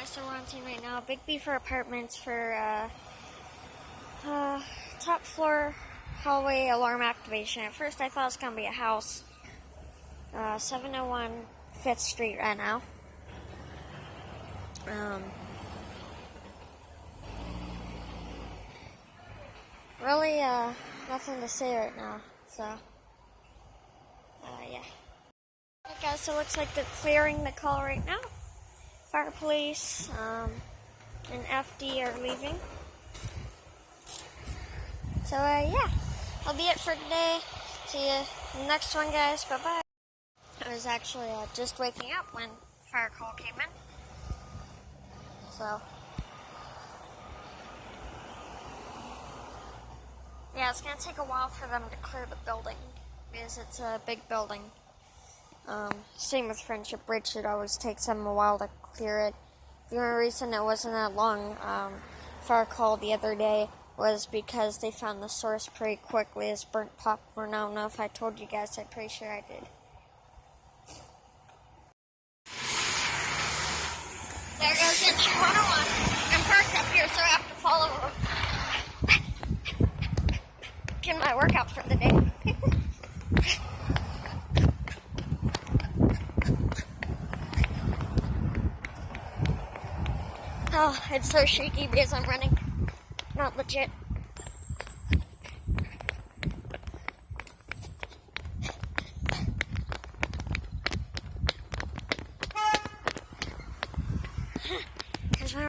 So we're on scene right now. Big Beaver Apartments for top floor hallway alarm activation. At first I thought it was going to be a house. 701 5th Street right now. Really, nothing to say right now, so, yeah. Okay, guys, so it looks like they're clearing the call right now. Fire police, and FD are leaving. So, yeah, that'll be it for today. See you in the next one, guys. Bye-bye. I was actually just waking up when fire call came in. So, yeah, it's going to take a while for them to clear the building because it's a big building. Same with Friendship Bridge. It always takes them a while to clear it. The only reason it wasn't that long, fire call the other day, was because they found the source pretty quickly as burnt popcorn. I don't know if I told you guys. I'm pretty sure I did. There goes engine 101. I'm parked up here, so I have to follow get my workout for the day. Oh, it's so shaky because I'm running. Not legit.